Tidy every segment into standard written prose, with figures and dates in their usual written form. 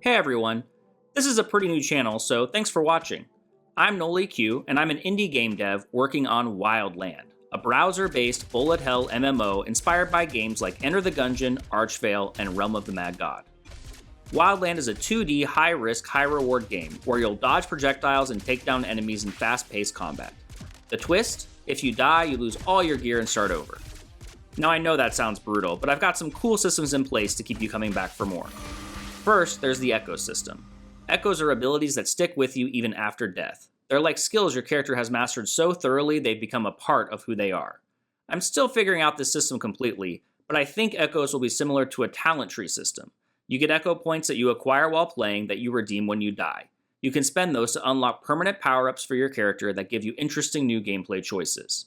Hey everyone, this is a pretty new channel, so thanks for watching. I'm NoleQ, and I'm an indie game dev working on Wildland, a browser-based bullet hell MMO inspired by games like Enter the Gungeon, Archvale, and Realm of the Mad God. Wildland is a 2D, high-risk, high-reward game where you'll dodge projectiles and take down enemies in fast-paced combat. The twist? If you die, you lose all your gear and start over. Now I know that sounds brutal, but I've got some cool systems in place to keep you coming back for more. First, there's the Echo system. Echoes are abilities that stick with you even after death. They're like skills your character has mastered so thoroughly they've become a part of who they are. I'm still figuring out this system completely, but I think Echoes will be similar to a talent tree system. You get Echo points that you acquire while playing that you redeem when you die. You can spend those to unlock permanent power-ups for your character that give you interesting new gameplay choices.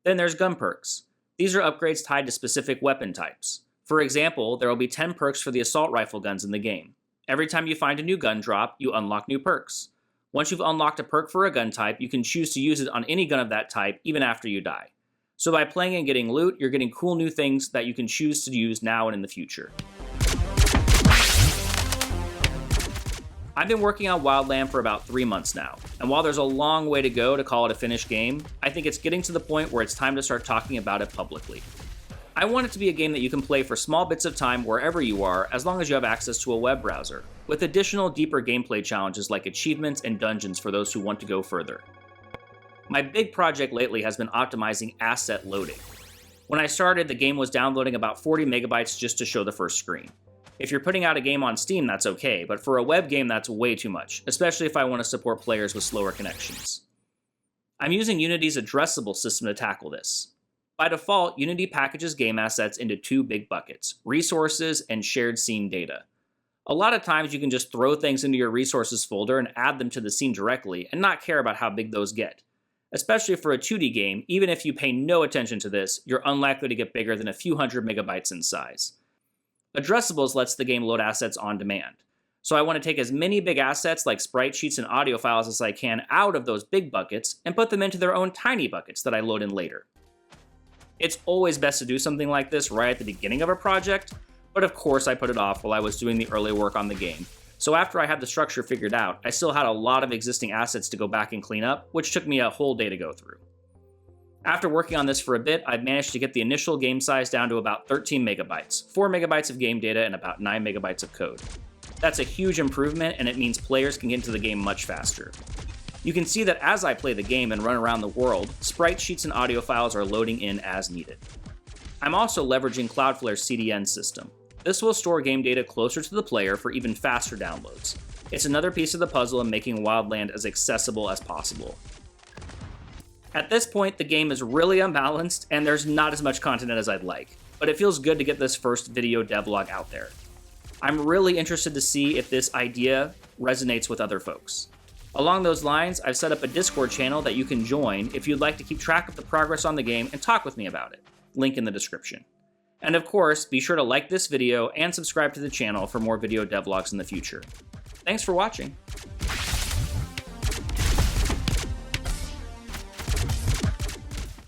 Then there's gun perks. These are upgrades tied to specific weapon types. For example, there will be 10 perks for the assault rifle guns in the game. Every time you find a new gun drop, you unlock new perks. Once you've unlocked a perk for a gun type, you can choose to use it on any gun of that type, even after you die. So by playing and getting loot, you're getting cool new things that you can choose to use now and in the future. I've been working on Wildland for about 3 months now, and while there's a long way to go to call it a finished game, I think it's getting to the point where it's time to start talking about it publicly. I want it to be a game that you can play for small bits of time wherever you are, as long as you have access to a web browser, with additional deeper gameplay challenges like achievements and dungeons for those who want to go further. My big project lately has been optimizing asset loading. When I started, the game was downloading about 40 megabytes just to show the first screen. If you're putting out a game on Steam, that's okay, but for a web game, that's way too much, especially if I want to support players with slower connections. I'm using Unity's addressable system to tackle this. By default, Unity packages game assets into 2 big buckets, resources and shared scene data. A lot of times you can just throw things into your resources folder and add them to the scene directly and not care about how big those get. Especially for a 2D game, even if you pay no attention to this, you're unlikely to get bigger than a few hundred megabytes in size. Addressables lets the game load assets on demand. So I want to take as many big assets like sprite sheets and audio files as I can out of those big buckets and put them into their own tiny buckets that I load in later. It's always best to do something like this right at the beginning of a project, but of course I put it off while I was doing the early work on the game. So after I had the structure figured out, I still had a lot of existing assets to go back and clean up, which took me a whole day to go through. After working on this for a bit, I've managed to get the initial game size down to about 13 megabytes, 4 megabytes of game data and about 9 megabytes of code. That's a huge improvement, and it means players can get into the game much faster. You can see that as I play the game and run around the world, sprite sheets and audio files are loading in as needed. I'm also leveraging Cloudflare's CDN system. This will store game data closer to the player for even faster downloads. It's another piece of the puzzle in making Wildland as accessible as possible. At this point, the game is really unbalanced, and there's not as much content as I'd like, but it feels good to get this first video devlog out there. I'm really interested to see if this idea resonates with other folks. Along those lines, I've set up a Discord channel that you can join if you'd like to keep track of the progress on the game and talk with me about it. Link in the description. And of course, be sure to like this video and subscribe to the channel for more video devlogs in the future. Thanks for watching.